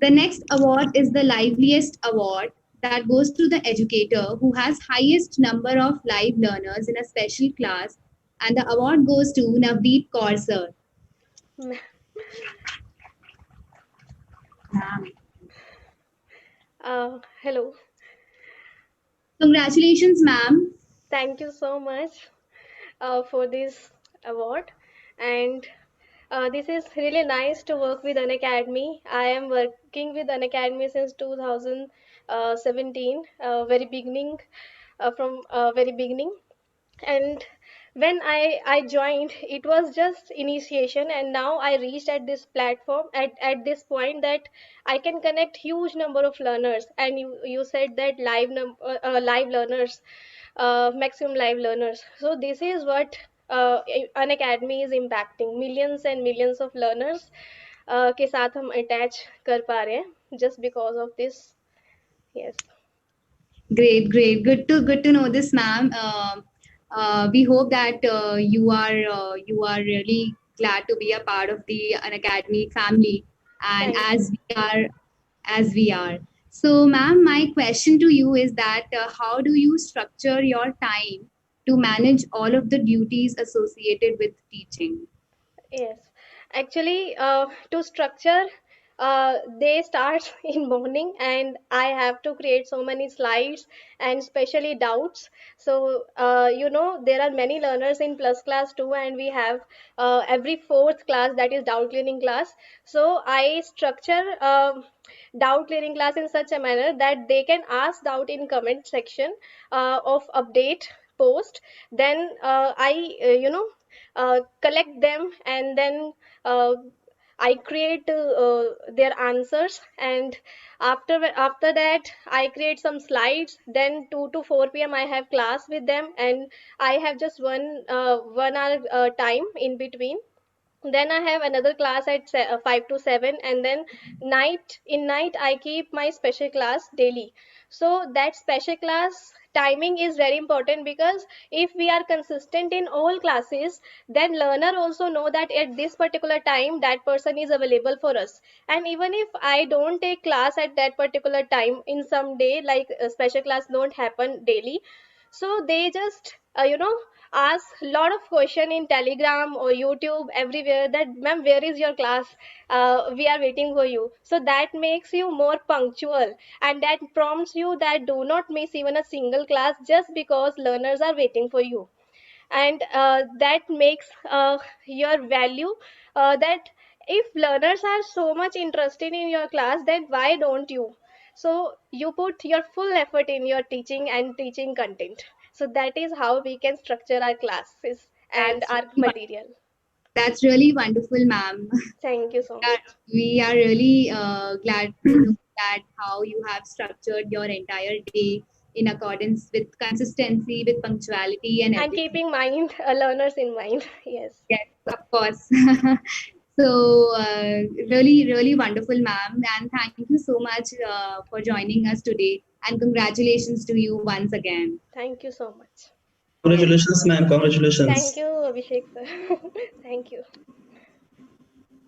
The next award is the liveliest award that goes to the educator who has highest number of live learners in a special class, and the award goes to Navdeep Kaur sir. Ma- Hello. Congratulations, ma'am. Thank you so much for this award. And this is really nice to work with Unacademy. I am working with Unacademy since 2017, very beginning, from very beginning. And when I joined, it was just initiation, and now I reached at this platform at this point that I can connect huge number of learners. And you said that live learners, maximum live learners. So this is what an academy is impacting millions and millions of learners के साथ हम attach कर पा रहे हैं just because of this. Yes. Great, great. Good to know this, ma'am. We hope that you are really glad to be a part of the Unacademy family, and Thank as we are. So, ma'am, my question to you is that how do you structure your time to manage all of the duties associated with teaching? Yes, actually, to structure, they start in morning, and I have to create so many slides and especially doubts. So, there are many learners in plus class too, and we have every fourth class that is doubt clearing class. So, I structure doubt clearing class in such a manner that they can ask doubt in comment section of update post. Then collect them, and then uh, I create their answers, and after that I create some slides. Then 2 to 4 p.m. I have class with them, and I have just 1 hour time in between. Then I have another class at 5 to 7, and then night I keep my special class daily. So that special class timing is very important, because if we are consistent in all classes, then learner also know that at this particular time that person is available for us. And even if I don't take class at that particular time in some day, like special class don't happen daily, so they just ask a lot of question in Telegram or YouTube everywhere that, ma'am, where is your class? We are waiting for you. So that makes you more punctual, and that prompts you that do not miss even a single class just because learners are waiting for you. And that makes your value, that if learners are so much interested in your class, then why don't you? So you put your full effort in your teaching and teaching content. So that is how we can structure our classes and That's our really, material. that's really wonderful, ma'am. Thank you so are, much. we are really glad to know that how you have structured your entire day in accordance with consistency, with punctuality, and And everything. keeping mind, learners in mind. Yes. Yes, of course. So, really, really wonderful, ma'am. And thank you so much for joining us today. And congratulations to you once again. Thank you so much. Yes. Congratulations, ma'am. Thank Congratulations. you, Abhishek sir. Thank you.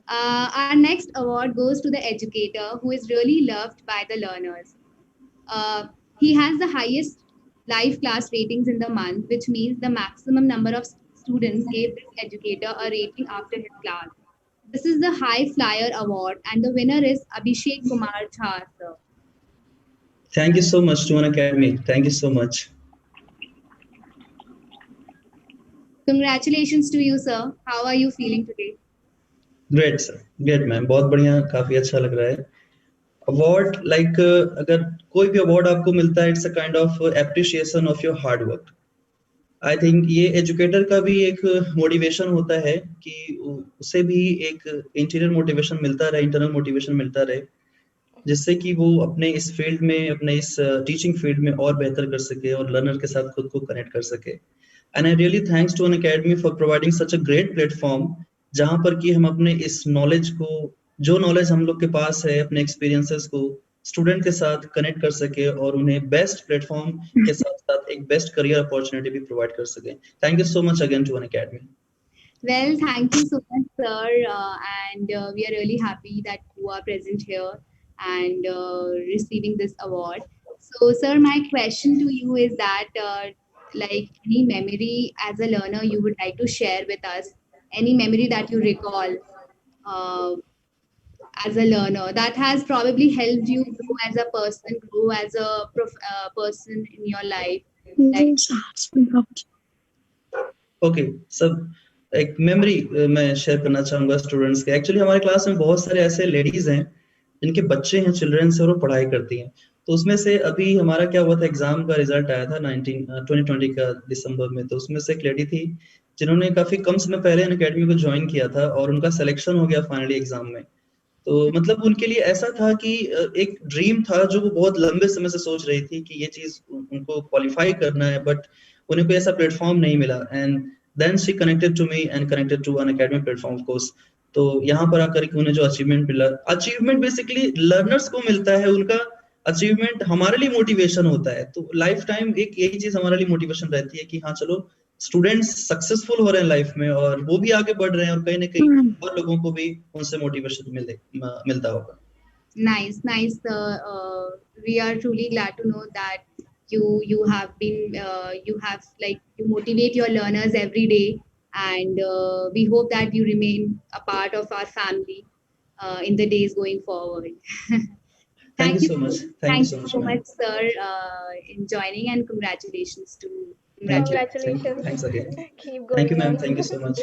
Our next award goes to the educator who is really loved by the learners. He has the highest live class ratings in the month, which means the maximum number of students gave this educator a rating after his class. This is the High Flyer Award, and the winner is Abhishek Kumar Jha, sir. Thank you so much to an academy. Thank you so much. Congratulations to you, sir. How are you feeling today? Great sir, great ma'am, बहुत बढ़िया, काफी अच्छा लग रहा है। Award like अगर कोई भी अवार्ड आपको मिलता है, it's a kind of appreciation of your hard work. I think ये एजुकेटर का भी एक मोटिवेशन होता है कि उसे भी एक इंटीरियर मोटिवेशन मिलता रहे, इंटरनल मोटिवेशन मिलता रहे, जिससे कि वो अपने इस फील्ड में, अपने इस टीचिंग फील्ड में और बेहतर कर सके और लर्नर के साथ खुद को कनेक्ट कर सके। And I really thanks to N academy for providing such a great platform, जहां पर कि हम अपने इस नॉलेज को, जो नॉलेज हम लोग के पास है, अपने एक्सपीरियंसेस को स्टूडेंट के साथ कनेक्ट कर सके और उन्हें बेस्ट प्लेटफॉर्म के साथ साथ एक बेस्ट करियर अपॉर्चुनिटी भी प्रोवाइड कर सके। Thank you so much again to N academy. Well, thank you so much, sir. And we are really happy that you are present here. and receiving this award. So, sir, my question to you is that, like, any memory as a learner you would like to share with us, any memory that you recall uh, as a learner that has probably helped you grow as a person, grow as a person in your life, like. Okay सब एक memory मैं share करना चाहूंगा students के। Actually हमारे class में बहुत सारे ऐसे लेडीज हैं जिनके बच्चे हैं, चिल्ड्रंस और वो पढ़ाई करती हैं। तो उसमें से अभी हमारा क्या हुआ था, एग्जाम का रिजल्ट आया था 2020 का दिसंबर में। तो उसमें से एक लेडी थी जिन्होंने काफी कम समय पहले अकेडमी को ज्वाइन किया था और उनका सिलेक्शन हो गया फाइनली एग्जाम में। तो मतलब उनके लिए ऐसा था कि एक ड्रीम था जो वो बहुत लंबे समय से सोच रही थी कि ये चीज उनको क्वालिफाई करना है, बट उन्हें कोई ऐसा प्लेटफॉर्म नहीं मिला। And then she connected to me and connected to N academic platform of course. तो यहाँ पर आकर के उन्हें जो अचीवमेंट मिला, अचीवमेंट बेसिकली लर्नर्स को मिलता है, उनका अचीवमेंट हमारे लिए मोटिवेशन होता है। तो लाइफ टाइम एक यही चीज हमारे लिए मोटिवेशन रहती है कि हाँ चलो स्टूडेंट्स सक्सेसफुल हो रहे हैं लाइफ में और वो भी आगे बढ़ रहे हैं, और कहीं ना कहीं और लोगों को भी उनसे मोटिवेशन मिलता होगा। Nice, nice. We are truly glad to know that you have been you have like you motivate your learners every day, and we hope that you remain a part of our family in the days going forward. Thank you Thank you, so much. thank you Much, so ma'am. much, sir, in joining, and congratulations to Thank you. Congratulations. Thanks again. Keep Thank going you, ma'am. on. Thank you so much.